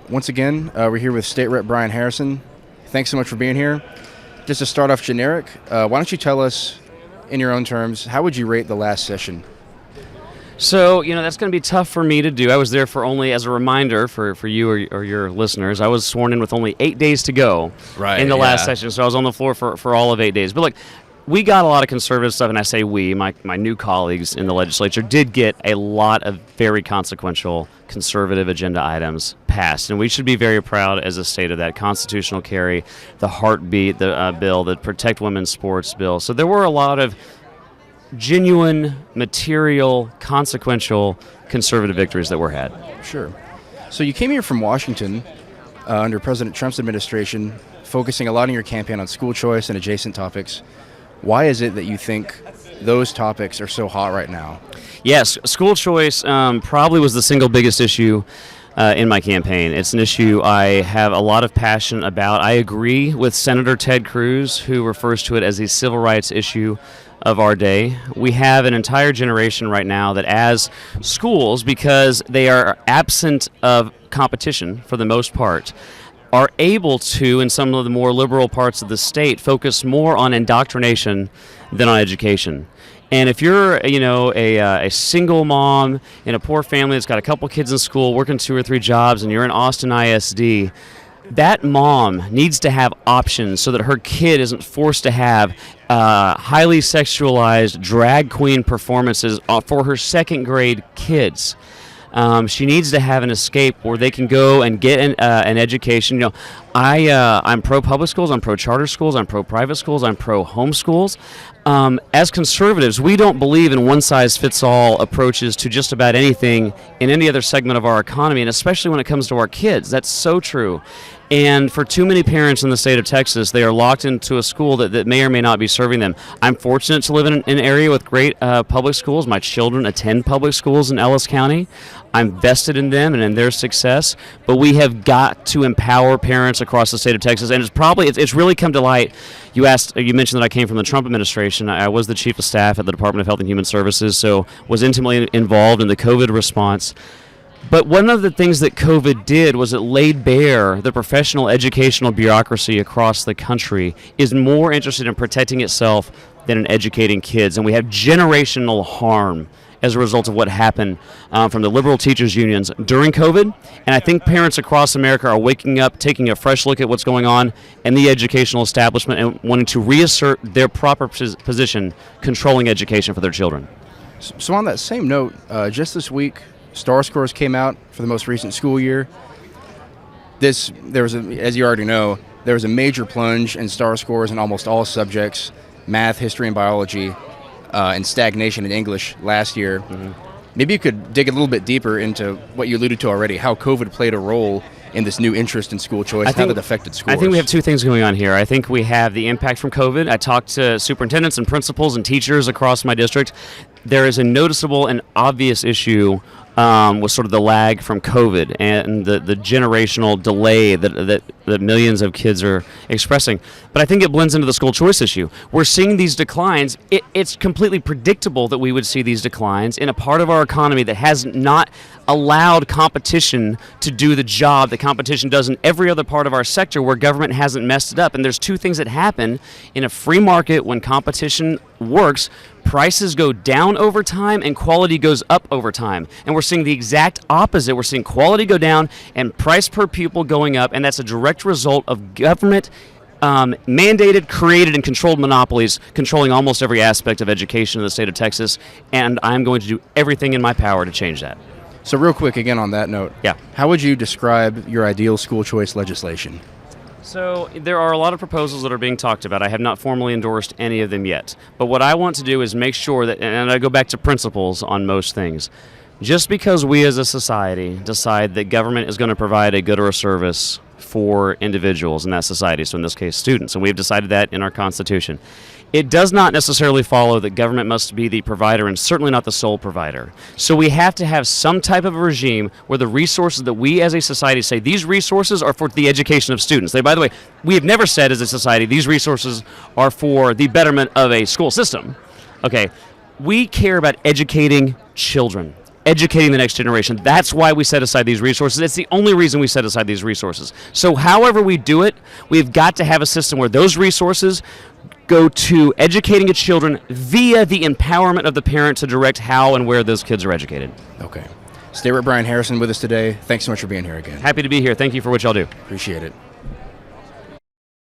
Once again, we're here with State Rep Brian Harrison. Thanks so much for being here. Just to start off generic, why don't you tell us, in your own terms, how would you rate the last session? So, that's going to be tough for me to do. I was there for only, as a reminder for you or your listeners, I was sworn in with only 8 days to go in the last session. So I was on the floor for all of 8 days. But look, we got a lot of conservative stuff, and I say we, my new colleagues in the legislature, did get a lot of very consequential conservative agenda items passed. And we should be very proud as a state of that. Constitutional carry, the heartbeat bill, the Protect Women's Sports bill. So there were a lot of genuine, material, consequential conservative victories that were had. Sure. So you came here from Washington under President Trump's administration, focusing a lot in your campaign on school choice and adjacent topics. Why is it that you think those topics are so hot right now? Yes, school choice probably was the single biggest issue in my campaign. It's an issue I have a lot of passion about. I agree with Senator Ted Cruz, who refers to it as a civil rights issue of our day. We have an entire generation right now that as schools, because they are absent of competition for the most part, are able to, in some of the more liberal parts of the state, focus more on indoctrination than on education. And if you're, a single mom in a poor family that's got a couple kids in school, working 2 or 3 jobs, and you're in Austin ISD, that mom needs to have options so that her kid isn't forced to have highly sexualized drag queen performances for her second grade kids. She needs to have an escape where they can go and get an education. I'm pro public schools, I'm pro charter schools, I'm pro private schools, I'm pro homeschools. As conservatives, we don't believe in one-size-fits-all approaches to just about anything in any other segment of our economy, and especially when it comes to our kids. That's so true. And for too many parents in the state of Texas, they are locked into a school that may or may not be serving them. I'm fortunate to live in an area with great public schools. My children attend public schools in Ellis County. I'm vested in them and in their success. But we have got to empower parents across the state of Texas. And it's really come to light. You mentioned that I came from the Trump administration. I was the chief of staff at the Department of Health and Human Services, so was intimately involved in the COVID response. But one of the things that COVID did was it laid bare the professional educational bureaucracy across the country is more interested in protecting itself than in educating kids. And we have generational harm as a result of what happened from the liberal teachers unions during COVID. And I think parents across America are waking up, taking a fresh look at what's going on in the educational establishment and wanting to reassert their proper position controlling education for their children. So on that same note, just this week, STAR scores came out for the most recent school year. As you already know, there was a major plunge in STAR scores in almost all subjects, math, history, and biology, and stagnation in English last year. Mm-hmm. Maybe you could dig a little bit deeper into what you alluded to already, how COVID played a role in this new interest in school choice, how it affected schools. I think we have two things going on here. I think we have the impact from COVID. I talked to superintendents and principals and teachers across my district. There is a noticeable and obvious issue with sort of the lag from COVID and the generational delay that millions of kids are expressing. But I think it blends into the school choice issue. We're seeing these declines. It's completely predictable that we would see these declines in a part of our economy that has not allowed competition to do the job that competition does in every other part of our sector where government hasn't messed it up. And there's two things that happen in a free market when competition works. Prices go down over time and quality goes up over time. And we're seeing the exact opposite. We're seeing quality go down and price per pupil going up, and that's a direct result of government mandated, created, and controlled monopolies controlling almost every aspect of education in the state of Texas, and I'm going to do everything in my power to change that. So real quick, again on that note, how would you describe your ideal school choice legislation? So there are a lot of proposals that are being talked about. I have not formally endorsed any of them yet. But what I want to do is make sure that, and I go back to principles on most things, just because we as a society decide that government is going to provide a good or a service for individuals in that society, so in this case students, and we've decided that in our Constitution, it does not necessarily follow that government must be the provider and certainly not the sole provider. So we have to have some type of a regime where the resources that we as a society say these resources are for the education of students. By the way, we have never said as a society these resources are for the betterment of a school system. Okay, we care about educating children. educating the next generation. That's why we set aside these resources. It's the only reason we set aside these resources. So however we do it, we've got to have a system where those resources go to educating its children via the empowerment of the parent to direct how and where those kids are educated. Okay. State Rep. Brian Harrison with us today. Thanks so much for being here again. Happy to be here. Thank you for what y'all do. Appreciate it.